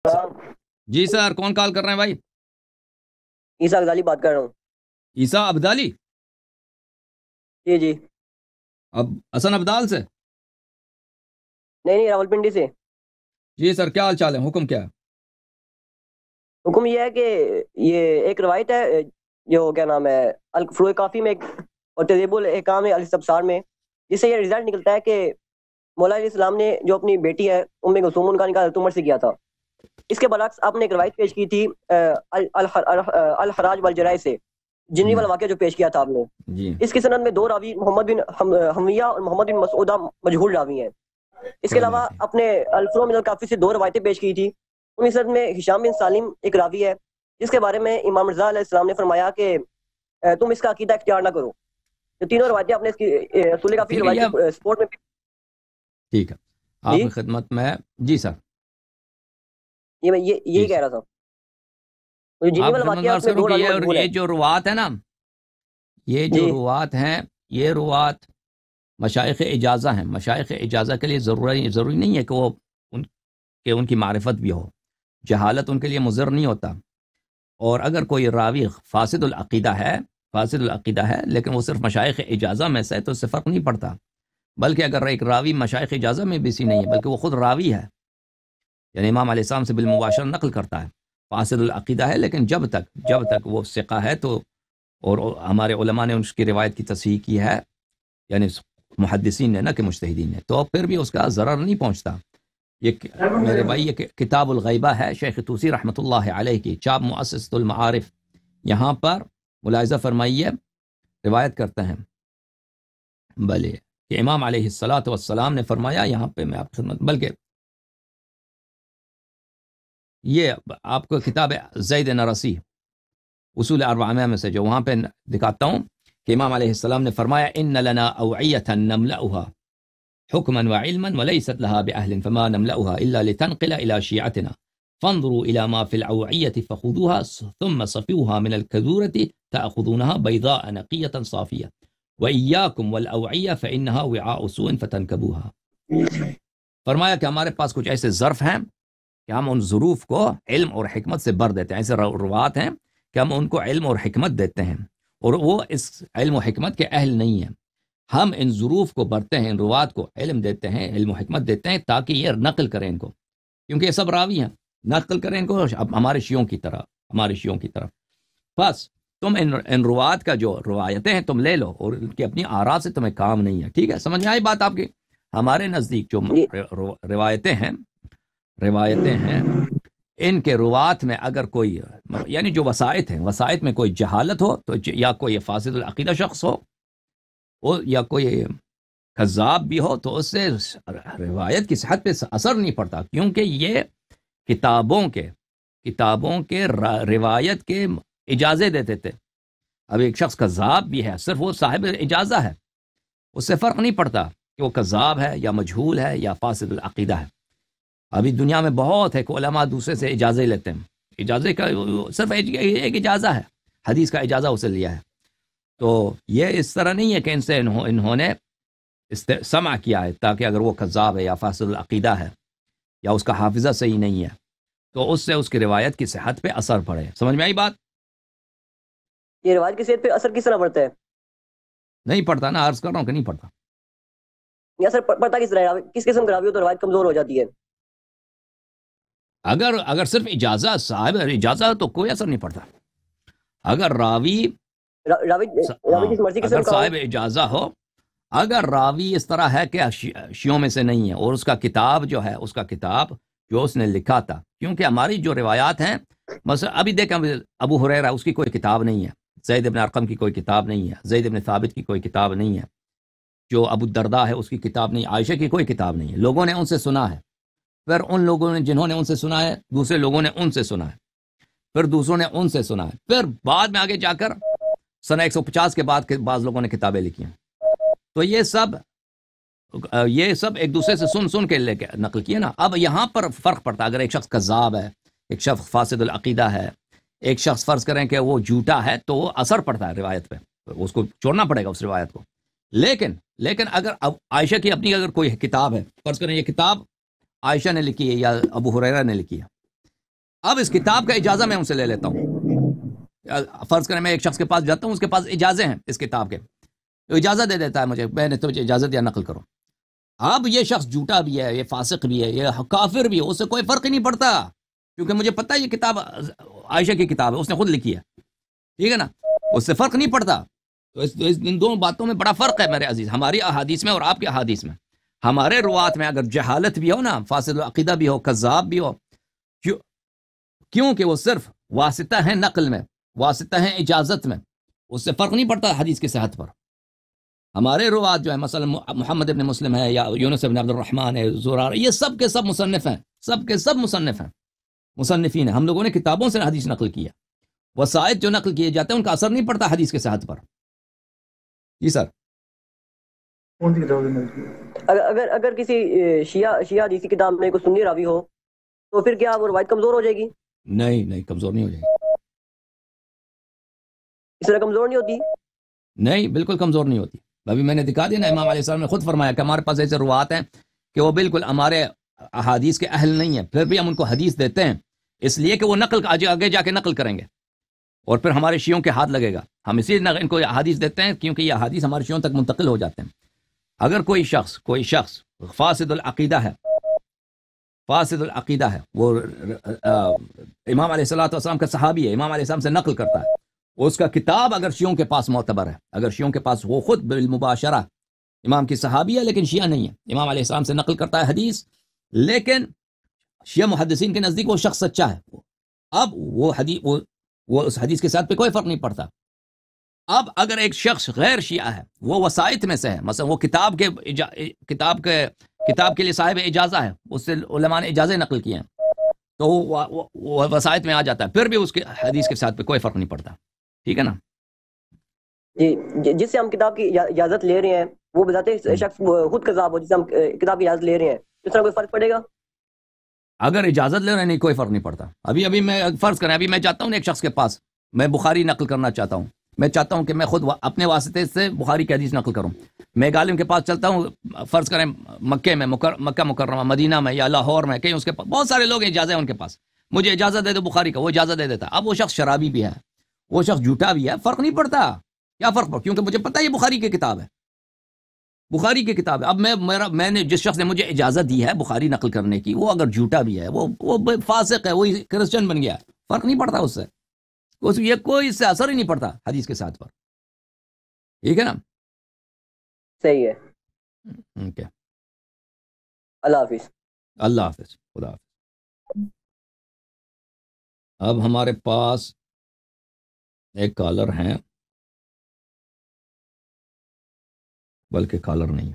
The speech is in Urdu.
جی سر، کون کال کر رہے ہیں بھائی؟ عیسیٰ غزالی بات کر رہا ہوں۔ عیسیٰ ابدالی؟ جی جی۔ اب حسن ابدال سے؟ نہیں نہیں، راولپنڈی سے۔ جی سر، کیا حال چال ہے؟ حکم کیا ہے؟ حکم یہ ہے کہ یہ ایک روایت ہے جو کیا نام ہے فروع کافی میں اور تہذیب الحکام الاستبصار میں، جس سے یہ رزلٹ نکلتا ہے کہ مولا علیہ السلام نے جو اپنی بیٹی ہے ام کلثوم، ان کا نکاح حضرت عمر سے کیا تھا۔ اس کے برعکس آپ نے ایک روایت پیش کی تھی الحراج والجرائے سے، جنوی والا واقعہ جو پیش کیا تھا آپ نے۔ جی اس کی سند میں دو راوی محمد بن حمیہ اور محمد بن مسعودہ مجہول راوی ہیں۔ اس کے کوئی علاوہ بات نہیں۔ اپنے الفروع من الکافی سے دو روایتیں پیش کی تھی۔ ان سند میں ہشام بن سالم ایک راوی ہے، جس کے بارے میں امام رضا علیہ السلام نے فرمایا کہ تم اس کا عقیدہ اختیار نہ کرو۔ تو تینوں روایتیں آپ نے اس کی اصول کافی کی ٹھیک ہے، روایت یہ کی سپورٹ میں۔ ٹھیک ہے، آپ جی کی خدمت میں۔ جی سر، یہ میں یہی جی کہہ سر، رہا تھا، جو جنوی آپ کی والا خدمت واقعہ میں ہے عرض اس میں کروں دو کہ راوی یہ مجہول ہیں۔ یہ جو روات ہے نا، یہ جو جی روات ہیں، یہ روات مشائخ اجازہ ہیں۔ مشائخ اجازہ کے لیے ضروری نہیں ہے کہ ان کی معرفت بھی ہو، جہالت ان کے لیے مضر نہیں ہوتا۔ اور اگر کوئی راوی فاسد العقیدہ ہے لیکن وہ صرف مشائخ اجازہ میں سے ہے تو اس سے فرق نہیں پڑتا۔ بلکہ اگر ایک راوی مشائخ اجازہ میں بھی نہیں ہے بلکہ وہ خود راوی ہے، یعنی امام علیہ السلام سے بالمباشر نقل کرتا ہے، فاسد العقیدہ ہے، لیکن جب تک وہ ثقہ ہے تو، اور ہمارے علماء نے اس کی روایت کی تصحیح کی ہے، یعنی محدثین نے، نہ کہ مجتہدین نے، تو پھر بھی اس کا ضرر نہیں پہنچتا۔ یہ میرے بھائی، یہ کتاب الغیبہ ہے شیخ طوسی رحمۃ اللہ علیہ کی، چاپ مؤسسۃ المعارف، یہاں پر ملاحظہ فرمائیے، روایت کرتے ہیں بلے کہ امام علیہ الصلاۃ والسلام نے فرمایا، یہاں پہ میں آپ کی خدمت، بلکہ یہ آپ کو کتاب زید نرسی اصول اربعہ میں سے جو وہاں پہ دکھاتا ہوں کہ امام علیہ السلام نے فرمایا ان لنا اوعیۃ نملأها حکما وعلما وليست لها بأهل فما نملأها إلا لتنقل إلى شيعتنا فانظروا إلى ما في الأوعية فخذوها ثم صفوها من الكذورة تأخذونها بيضاء نقية صافية وإياكم والأوعية فإنها وعاء سوء فتنكبوها۔ فرمایا کہ ہمارے پاس کچھ ایسے ظرف ہیں کہ ہم ان ظروف کو علم اور حکمت سے بھر دیتے ہیں، ایسے روات ہیں کہ ہم ان کو علم اور حکمت دیتے ہیں، اور وہ اس علم و حکمت کے اہل نہیں ہیں۔ ہم ان ظروف کو بھرتے ہیں، ان روات کو علم دیتے ہیں، علم و حکمت دیتے ہیں، تاکہ یہ نقل کریں ان کو، کیونکہ یہ سب راوی ہیں، نقل کریں ان کو ہمارے شیعوں کی طرح۔ بس تم ان روات کا جو روایتیں ہیں تم لے لو، اور ان کی اپنی آراء سے تمہیں کام نہیں ہے۔ ٹھیک ہے، سمجھ میں آئی بات آپ کی؟ ہمارے نزدیک جو جی روایتیں ہیں ان کے روات میں اگر کوئی، یعنی جو وسائط ہیں، وسائط میں کوئی جہالت ہو تو، یا کوئی فاسد العقیدہ شخص ہو، یا کوئی کذاب بھی ہو، تو اس سے روایت کی صحت پہ اثر نہیں پڑتا، کیونکہ یہ کتابوں کے روایت کے اجازے دیتے تھے۔ اب ایک شخص کذاب بھی ہے، صرف وہ صاحب اجازہ ہے، اس سے فرق نہیں پڑتا کہ وہ کذاب ہے یا مجہول ہے یا فاسد العقیدہ ہے۔ ابھی دنیا میں بہت ہے کہ علماء دوسرے سے اجازے لیتے ہیں، اجازے کا صرف ایک اجازہ ہے، حدیث کا اجازہ اسے لیا ہے۔ تو یہ اس طرح نہیں ہے کہ ان سے انہوں نے سمع کیا ہے تاکہ اگر وہ کذاب ہے یا فاسد العقیدہ ہے یا اس کا حافظہ صحیح نہیں ہے تو اس سے اس کی روایت کی صحت پہ اثر پڑے۔ سمجھ میں آئی بات؟ یہ روایت کی صحت پہ اثر کس طرح پڑتا ہے؟ نہیں پڑتا نا، عرض کر رہا ہوں کہ نہیں پڑتا۔ یہ اثر پڑتا کس طرح ہے؟ کس قسم کا راوی ہو تو روایت کمزور ہو جاتی ہے؟ اگر صرف اجازہ، صاحب اجازہ ہو تو کوئی اثر نہیں پڑتا۔ اگر راوی راوی جس مرضی اگر قسم کا ہو۔ صاحب اجازہ ہو، اگر راوی اس طرح ہے کہ شیعوں میں سے نہیں ہے، اور اس کا کتاب جو اس نے لکھا تھا، کیونکہ ہماری جو روایات ہیں، مثلا ابھی دیکھیں ابو ہریرہ، اس کی کوئی کتاب نہیں ہے، زید بن ارقم کی کوئی کتاب نہیں ہے، زید بن ثابت کی کوئی کتاب نہیں ہے، جو ابو الدرداء ہے اس کی کتاب نہیں، عائشہ کی کوئی کتاب نہیں ہے، لوگوں نے ان سے سنا ہے، پھر ان لوگوں نے جنہوں نے ان سے سنا ہے، دوسرے لوگوں نے ان سے سنا ہے، پھر دوسروں نے ان سے سنا ہے، پھر بعد میں آگے جا کر سنہ 150 کے بعد بعض لوگوں نے کتابیں لکھی ہیں۔ تو یہ سب ایک دوسرے سے سن کے لے کے نقل کیے نا۔ اب یہاں پر فرق پڑتا ہے، اگر ایک شخص کذاب ہے، ایک شخص فاسد العقیدہ ہے، ایک شخص فرض کریں کہ وہ جھوٹا ہے، تو وہ اثر پڑتا ہے روایت پہ، اس کو چھوڑنا پڑے گا اس روایت کو۔ لیکن اگر عائشہ کی اپنی اگر کوئی کتاب ہے، فرض کریں یہ کتاب عائشہ نے لکھی ہے یا ابو ہریرہ نے لکھی ہے، اب اس کتاب کا اجازہ میں ان سے لے لیتا ہوں، فرض کریں میں ایک شخص کے پاس جاتا ہوں، اس کے پاس اجازے ہیں اس کتاب کے، تو اجازت دے دیتا ہے مجھے، میں نے تو اجازت دیا نقل کرو۔ اب یہ شخص جھوٹا بھی ہے، یہ فاسق بھی ہے، یہ کافر بھی ہے، اس سے کوئی فرق ہی نہیں پڑتا، کیونکہ مجھے پتہ ہے یہ کتاب عائشہ کی کتاب ہے، اس نے خود لکھی ہے، ٹھیک ہے نا، اس سے فرق نہیں پڑتا۔ تو ان دونوں باتوں میں بڑا فرق ہے میرے عزیز، ہماری احادیث میں اور آپ کی احادیث میں۔ ہمارے روات میں اگر جہالت بھی ہو نا، فاسد العقیدہ بھی ہو، کذاب بھی ہو، کیونکہ وہ صرف واسطہ ہیں نقل میں، واسطہ ہیں اجازت میں، اس سے فرق نہیں پڑتا حدیث کی صحت پر۔ ہمارے روات جو ہے مثلا محمد ابن مسلم ہے یا یونس ابن عبد الرحمن ہے، زرار، یہ سب کے سب مصنف ہیں، سب کے سب مصنف ہیں، مصنفین ہیں، ہم لوگوں نے کتابوں سے حدیث نقل کیا، وسائط جو نقل کیے جاتے ہیں ان کا اثر نہیں پڑتا حدیث کی صحت پر۔ جی سر، اگر کسی شیعہ حدیثی کتاب میں کوئی سنی راوی ہو تو پھر کیا وہ روایت کمزور ہو جائے گی؟ نہیں کمزور نہیں ہو جائے گی، اس طرح کمزور نہیں ہوتی؟ نہیں بالکل کمزور نہیں ہوتی۔ ابھی میں نے دکھا دیا نا، امام علیہ السلام نے خود فرمایا کہ ہمارے پاس ایسے روات ہیں کہ وہ بالکل ہمارے احادیث کے اہل نہیں ہیں، پھر بھی ہم ان کو حدیث دیتے ہیں اس لیے کہ وہ نقل آگے جا کے نقل کریں گے اور پھر ہمارے شیعوں کے ہاتھ لگے گا، ہم اسی لیے ان کو احادیث دیتے ہیں کیونکہ یہ احادیث ہمارے شیعوں تک منتقل ہو جاتے ہیں۔ اگر کوئی شخص فاسد العقیدہ ہے، فاسد العقیدہ ہے، وہ امام علیہ السلام کا صحابی ہے، امام علیہ السلام سے نقل کرتا ہے، اس کا کتاب اگر شیعوں کے پاس معتبر ہے، اگر شیعوں کے پاس، وہ خود بالمباشرہ امام کی صحابی ہے لیکن شیعہ نہیں ہے، امام علیہ السلام سے نقل کرتا ہے حدیث، لیکن شیعہ محدثین کے نزدیک وہ شخص سچا ہے، اب وہ اس حدیث کے ساتھ پہ کوئی فرق نہیں پڑتا۔ اب اگر ایک شخص غیر شیعہ ہے، وہ وسائط میں سے ہے، مثلا وہ کتاب کے لیے صاحب اجازہ ہے، اس سے علماء نے اجازے نقل کیے ہیں، تو وہ وسائط میں آ جاتا ہے، پھر بھی اس کے حدیث کے ساتھ پہ کوئی فرق نہیں پڑتا، ٹھیک ہے نا۔ جی، جس سے ہم کتاب کی اجازت لے رہے ہیں وہ بذات شخص خود کذاب ہو، جس سے ہم کتاب کی اجازت لے رہے ہیں، اس طرح کوئی فرق پڑے گا؟ اگر اجازت لے رہے ہیں نہیں، کوئی فرق نہیں پڑتا۔ ابھی میں فرض کریں، ابھی میں چاہتا ہوں ایک شخص کے پاس، میں بخاری نقل کرنا چاہتا ہوں، میں چاہتا ہوں کہ میں خود اپنے واسطے سے بخاری کی حدیث نقل کروں، میں ایک عالم کے پاس چلتا ہوں، فرض کریں مکہ میں، مکہ مکرمہ، مدینہ میں یا لاہور میں، کہیں اس کے پاس بہت سارے لوگ اجازت ہیں ان کے پاس، مجھے اجازت دے دو بخاری کا، وہ اجازت دے دیتا، اب وہ شخص شرابی بھی ہے، وہ شخص جھوٹا بھی ہے، فرق نہیں پڑتا، کیا فرق پڑتا؟ کیونکہ مجھے پتہ ہے یہ بخاری کی کتاب ہے، بخاری کی کتاب ہے۔ اب میں نے جس شخص نے مجھے اجازت دی ہے بخاری نقل کرنے کی، وہ اگر جھوٹا بھی ہے، وہ فاسق ہے، وہ کرسچن بن گیا، فرق نہیں پڑتا اس سے، یہ کوئی اس سے اثر ہی نہیں پڑتا حدیث کے ساتھ پر، ٹھیک ہے نا۔ صحیح ہے، اوکے، اللہ حافظ۔ اللہ حافظ، خدا حافظ۔ اب ہمارے پاس ایک کالر ہیں، بلکہ کالر نہیں